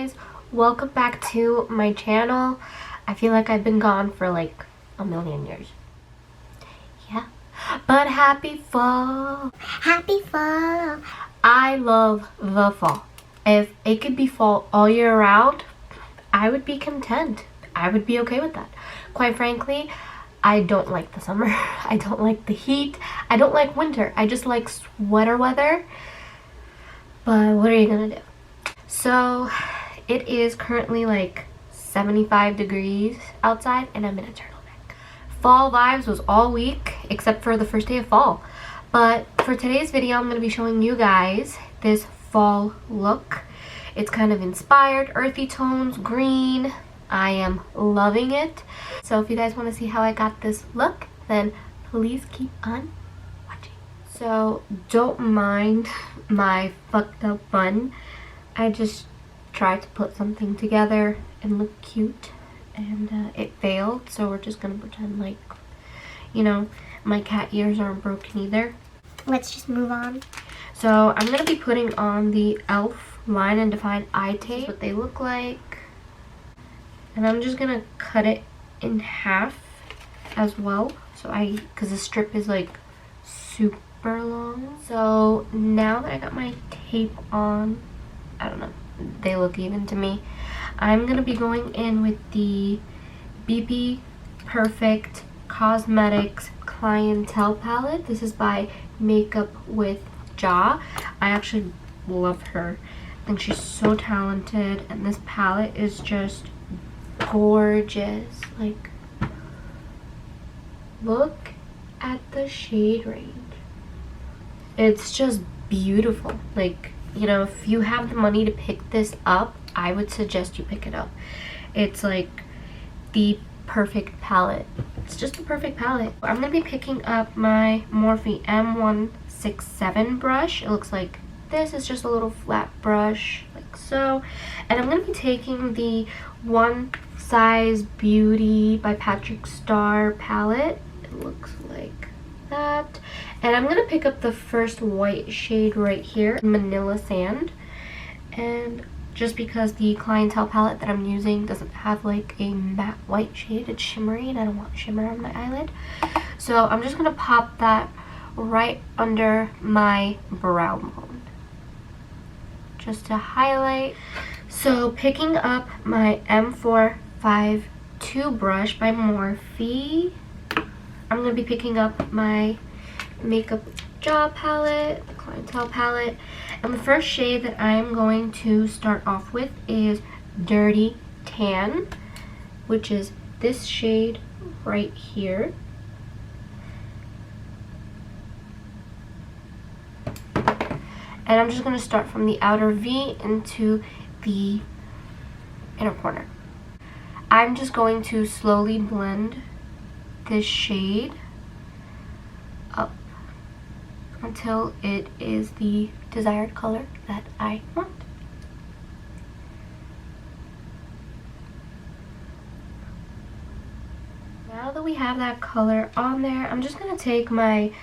guys, welcome back to my channel. I feel like I've been gone for like a million years. Yeah, but happy fall. Happy fall. I love the fall. If it could be fall all year round, I would be content. I would be okay with that. Quite frankly, I don't like the summer. I don't like the heat. I don't like winter. I just like sweater weather. But what are you gonna do? So it is currently like 75 degrees outside and I'm in a turtleneck. Fall vibes was all week except for the first day of fall. But for today's video, I'm going to be showing you guys this fall look. It's kind of inspired, earthy tones, green. I am loving it. So if you guys want to see how I got this look, then please keep on watching. So don't mind my fucked up bun. I just tried to put something together and look cute, and it failed, so we're just gonna pretend like, you know, my cat ears aren't broken either. Let's just move on. So I'm gonna be putting on the e.l.f. Line and Define eye tape. This is what they look like. And I'm just gonna cut it in half as well, because the strip is like super long. So now that I got my tape on, I don't know, they look even to me. I'm gonna be going in with the BP Perfect Cosmetics Clientele palette. This is by Makeup with Ja. I actually love her. I think she's so talented, and this palette is just gorgeous. Like, look at the shade range. It's just beautiful. Like, you know, if you have the money to pick this up, I would suggest you pick it up. It's like the perfect palette. It's just the perfect palette. I'm going to be picking up my Morphe M167 brush. It looks like this. Is just a little flat brush, like so. And I'm going to be taking the One Size Beauty by Patrick Starrr palette. It looks like that. And I'm gonna pick up the first white shade right here, Manila Sand. And just because the Clientele palette that I'm using doesn't have like a matte white shade, it's shimmery and I don't want shimmer on my eyelid. So I'm just gonna pop that right under my brow bone, just to highlight. So picking up my M452 brush by Morphe, I'm gonna be picking up my Makeup with Ja palette, the Clientele palette, and the first shade that I'm going to start off with is Dirty Tan, which is this shade right here. And I'm just going to start from the outer V into the inner corner. I'm just going to slowly blend this shade up until it is the desired color that I want. Now that we have that color on there, I'm just going to take my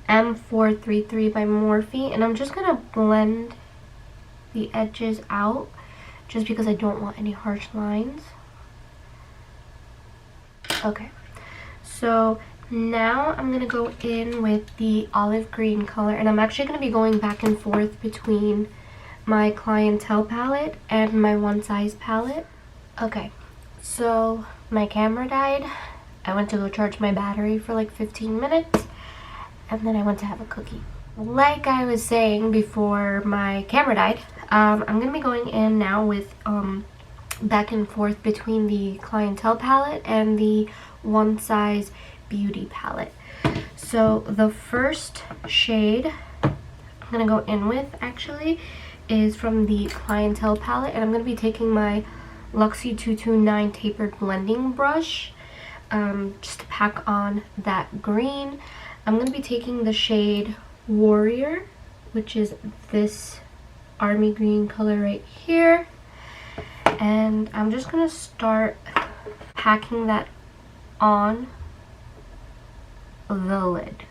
M433 by Morphe and I'm just going to blend the edges out just because I don't want any harsh lines. Okay, so now I'm going to go in with the olive green color, and I'm actually going to be going back and forth between my Clientele palette and my One Size palette. Okay, so my camera died. I went to go charge my battery for like 15 minutes, and then I went to have a cookie. Like I was saying before my camera died, I'm going to be going in now with back and forth between the Clientele palette and the One Size Beauty palette. So the first shade I'm gonna go in with actually is from the Clientele palette, and I'm gonna be taking my Luxie 229 tapered blending brush just to pack on that green. I'm gonna be taking the shade Warrior, which is this army green color right here, and I'm just gonna start packing that on the lid.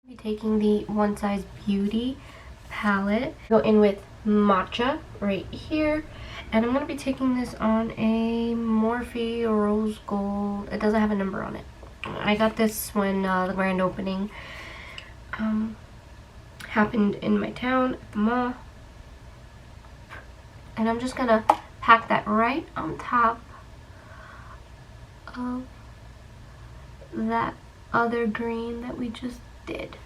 Be taking the One Size Beauty palette. Go in with Matcha right here. And I'm going to be taking this on a Morphe Rose Gold. It doesn't have a number on it. I got this when the grand opening happened in my town at the mall. And I'm just going to pack that right on top of that other green that we just did.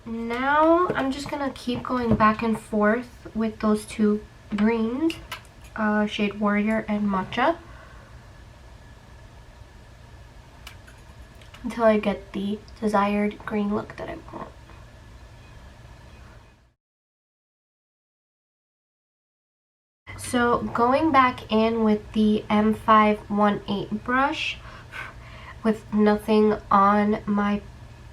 Now I'm just gonna keep going back and forth with those two greens, Shade Warrior and Matcha, until I get the desired green look that I want. So going back in with the M518 brush with nothing on my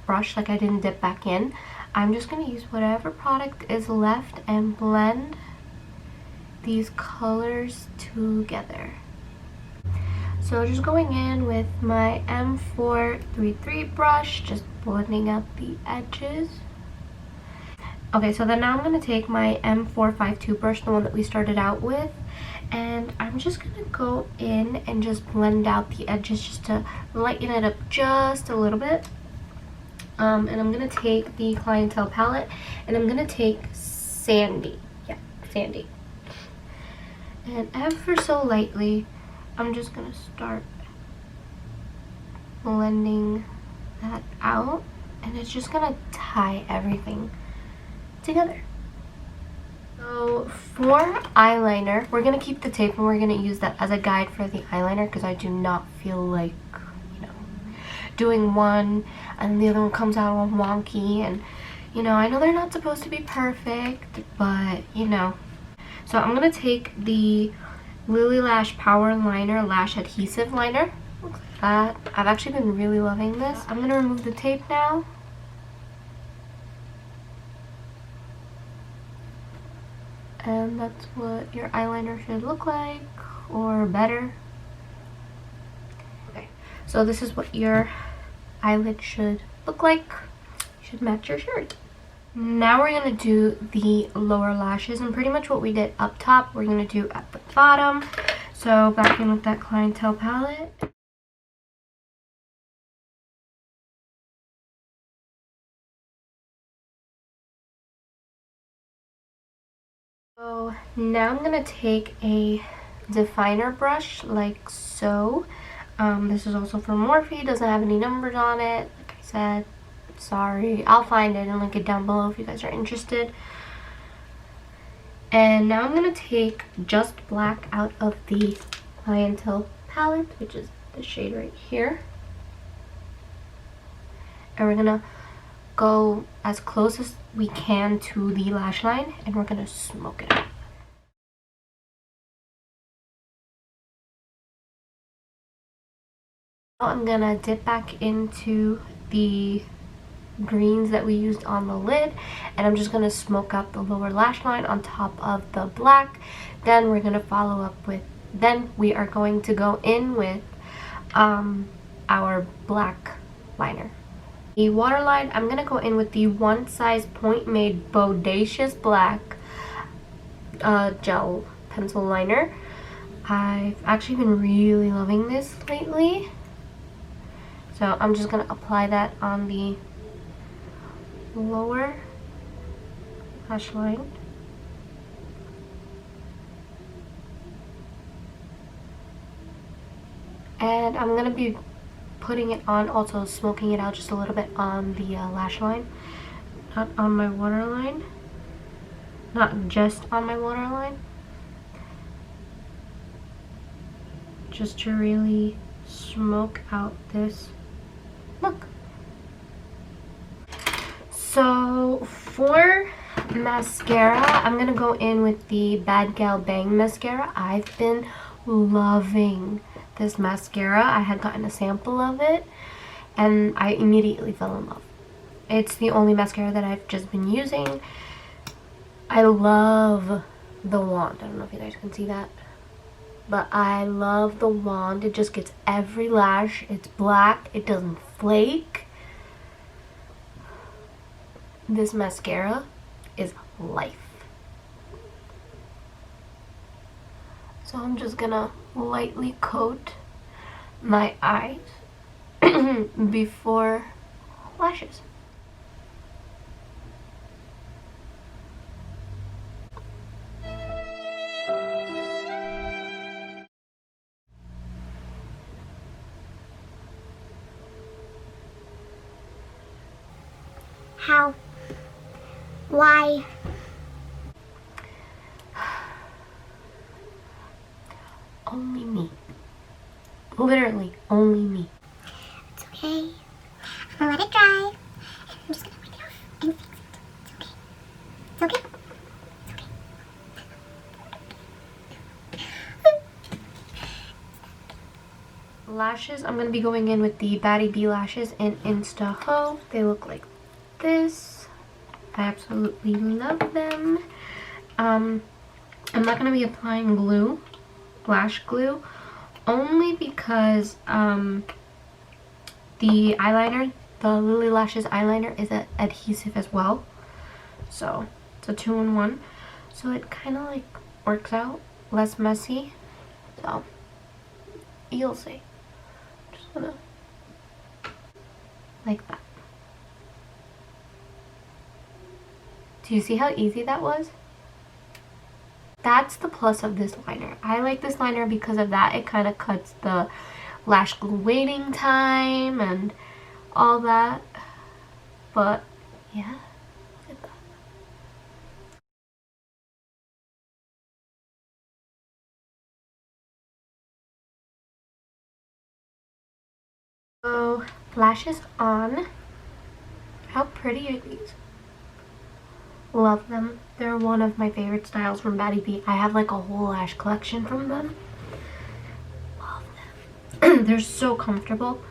brush, like I didn't dip back in, I'm just going to use whatever product is left and blend these colors together. So just going in with my M433 brush, just blending out the edges. Okay, so then now I'm going to take my M452 brush, the one that we started out with, and I'm just going to go in and just blend out the edges just to lighten it up just a little bit. And I'm going to take the Clientele palette, and I'm going to take Sandy. Yeah, Sandy. And ever so lightly, I'm just going to start blending that out, and it's just going to tie everything together. So for eyeliner, we're going to keep the tape and we're going to use that as a guide for the eyeliner, because I do not feel like, you know, doing one and the other one comes out all wonky, and you know, I know they're not supposed to be perfect, but you know. So I'm going to take the Lily Lash Power Liner Lash Adhesive Liner. Looks like that. I've actually been really loving this. I'm going to remove the tape now. And that's what your eyeliner should look like, or better. Okay, so this is what your eyelid should look like. You should match your shirt. Now we're going to do the lower lashes, and pretty much what we did up top, we're going to do at the bottom. So back in with that Clientele palette. So now I'm going to take a definer brush like so. This is also from Morphe, doesn't have any numbers on it. Like I said, sorry. I'll find it and link it down below if you guys are interested. And now I'm going to take Just Black out of the Clientele palette, which is the shade right here. And we're going to go as close as we can to the lash line, and we're going to smoke it out. I'm going to dip back into the greens that we used on the lid, and I'm just going to smoke out the lower lash line on top of the black. Then we're going to follow up with, then we are going to go in with our black liner. The waterline, I'm going to go in with the One Size Point Made Bodacious Black gel pencil liner. I've actually been really loving this lately. So I'm just going to apply that on the lower lash line. And I'm going to be putting it on, also smoking it out just a little bit on the lash line. Not on my waterline. Not just on my waterline. Just to really smoke out this look. So for mascara, I'm gonna go in with the Bad Gal Bang mascara. I've been loving this mascara. I had gotten a sample of it and I immediately fell in love. It's the only mascara that I've just been using. I love the wand. I don't know if you guys can see that, but I love the wand. It just gets every lash. It's black. It doesn't flake. this mascara is life. So I'm just gonna lightly coat my eyes before lashes. How? Why? Only me. Literally, only me. It's okay. I'm gonna let it dry. I'm just gonna wipe it off and fix it. It's okay. It's okay. Lashes, I'm going to be going in with the Batty Bee lashes in Instaho. They look like this. I absolutely love them. I'm not going to be applying glue, lash glue, only because the eyeliner, the Lily Lashes eyeliner is adhesive as well. So it's a 2-in-1. So it kind of like works out less messy. So you'll see. Just gonna like that. Do you see how easy that was? That's the plus of this liner. I like this liner because of that. It kind of cuts the lash glue waiting time and all that. But yeah, look at that. So lashes on. How pretty are these? Love them. They're one of my favorite styles from Batty Bee. I have like a whole lash collection from them. Love them. They're so comfortable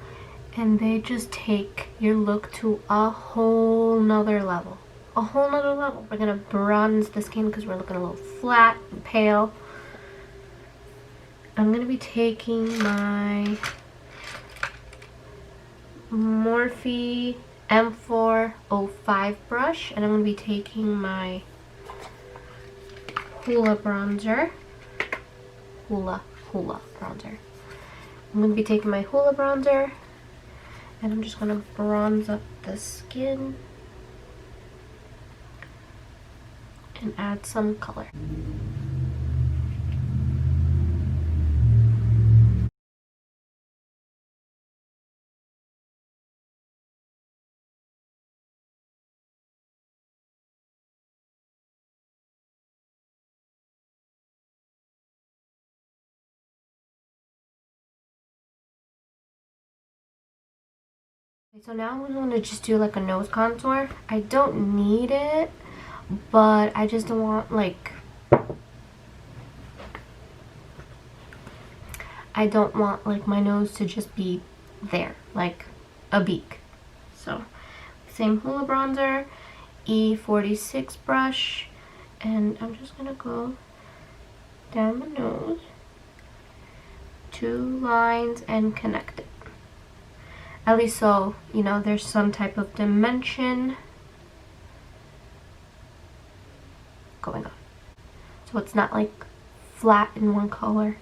and they just take your look to a whole nother level. A whole nother level. We're gonna bronze the skin because we're looking a little flat and pale. I'm gonna be taking my Morphe M405 brush and I'm going to be taking my Hoola bronzer. Hoola bronzer. I'm going to be taking my Hoola bronzer and I'm just going to bronze up the skin and add some color. So now I'm going to just do like a nose contour. I don't need it, but I just don't want like, I don't want like my nose to just be there, like a beak. So same Hoola bronzer, E46 brush, and I'm just going to go down the nose, 2 lines and connect it. At least so, you know, there's some type of dimension going on. So it's not like flat in one color.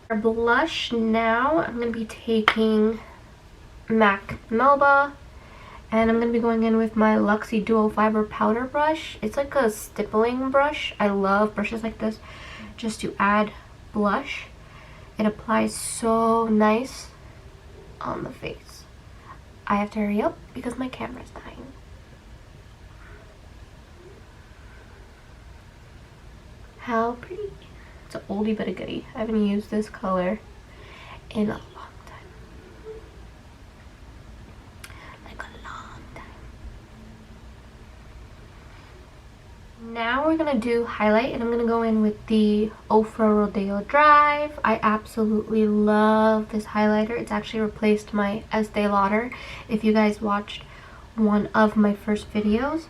For blush now, I'm going to be taking MAC Melba. And I'm going to be going in with my Luxie Duo Fiber Powder Brush. It's like a stippling brush. I love brushes like this just to add blush. It applies so nice on the face. I have to hurry up because my camera's dying. How pretty. It's an oldie but a goodie. I haven't used this color in a long time. Like a long time. Now we're gonna do highlight and I'm gonna go in with the Ofra Rodeo Drive. I absolutely love this highlighter. It's actually replaced my Estee Lauder. If you guys watched one of my first videos,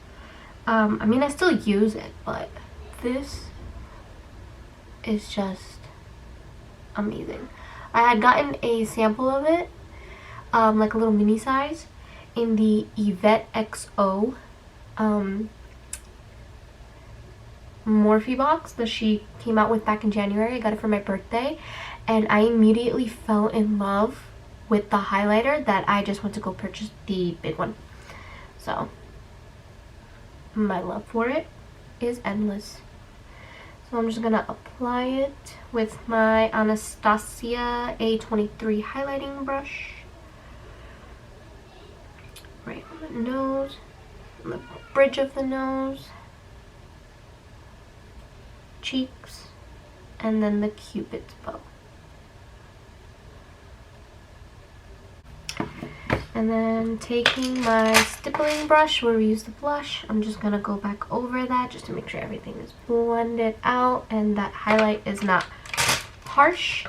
I mean I still use it, but this is just amazing. I had gotten a sample of it like a little mini size in the Yvette XO Morphe box that she came out with back in January. I got it for my birthday, and I immediately fell in love with the highlighter that I just went to go purchase the big one. So my love for it is endless. So I'm just gonna apply it with my Anastasia A23 highlighting brush right on the nose, on the bridge of the nose, cheeks, and then the Cupid's bow. And then taking my stippling brush where we use the blush, I'm just gonna go back over that just to make sure everything is blended out and that highlight is not harsh.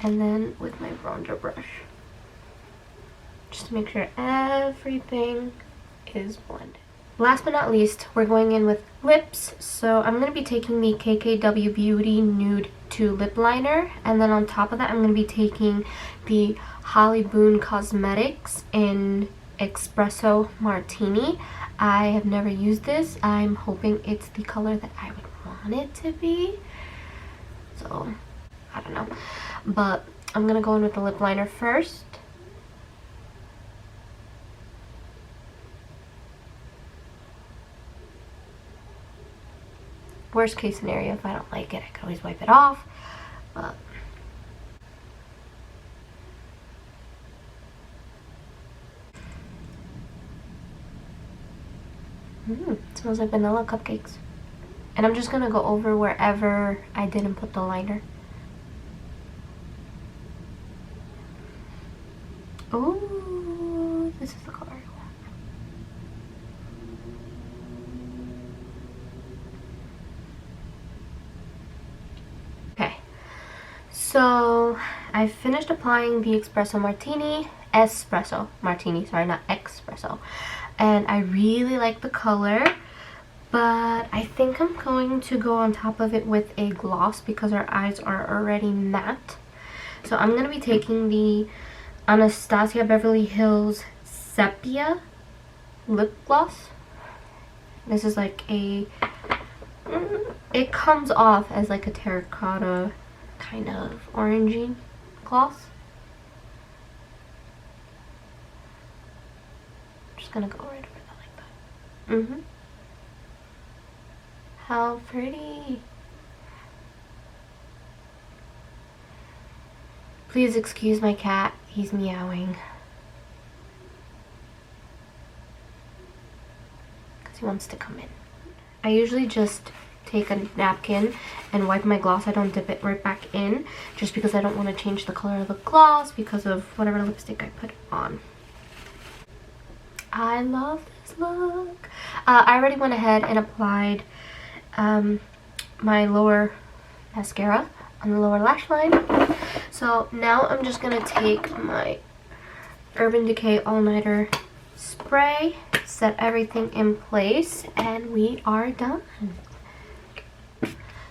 And then with my bronzer brush, just to make sure everything is blended. Last but not least, we're going in with lips. So I'm going to be taking the KKW Beauty Nude 2 Lip Liner. And then on top of that, I'm going to be taking the Holly Boone Cosmetics in Espresso Martini. I have never used this. I'm hoping it's the color that I would want it to be. So, I don't know. But I'm going to go in with the lip liner first. Worst case scenario, if I don't like it, I can always wipe it off. But it smells like vanilla cupcakes. And I'm just gonna go over wherever I didn't put the liner. Ooh, this is the color I want. So I finished applying the Espresso Martini, sorry, not Espresso, and I really like the color, but I think I'm going to go on top of it with a gloss because our eyes are already matte. So I'm going to be taking the Anastasia Beverly Hills Sepia lip gloss. This is like a, it comes off as like a terracotta kind of orangey gloss. I'm just gonna go right over that like that. How pretty. Please excuse my cat, he's meowing because he wants to come in. I usually just take a napkin and wipe my gloss. I don't dip it right back in just because I don't want to change the color of the gloss because of whatever lipstick I put on. I love this look. I already went ahead and applied my lower mascara on the lower lash line. So now I'm just going to take my Urban Decay All Nighter spray, set everything in place, and we are done.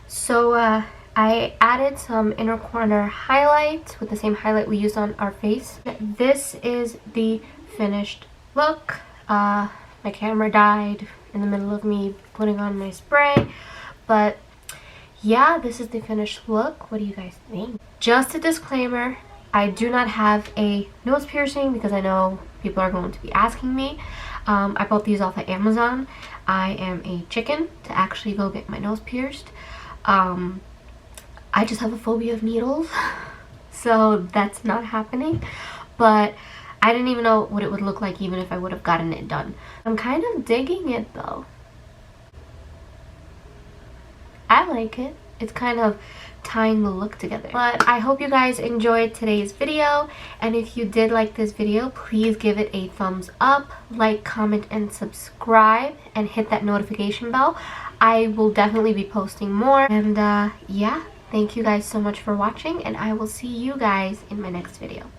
So I added some inner corner highlights with the same highlight we used on our face. This is the finished look. My camera died in the middle of me putting on my spray, but yeah, this is the finished look. What do you guys think? Just a disclaimer, I do not have a nose piercing because I know people are going to be asking me. I bought these off of Amazon. I am a chicken to actually go get my nose pierced. I just have a phobia of needles, so that's not happening. But I didn't even know what it would look like even if I would have gotten it done. I'm kind of digging it though. I like it. It's kind of tying the look together. But I hope you guys enjoyed today's video, and if you did like this video, please give it a thumbs up, like, comment, and subscribe, and hit that notification bell. I will definitely be posting more, and yeah, thank you guys so much for watching, and I will see you guys in my next video.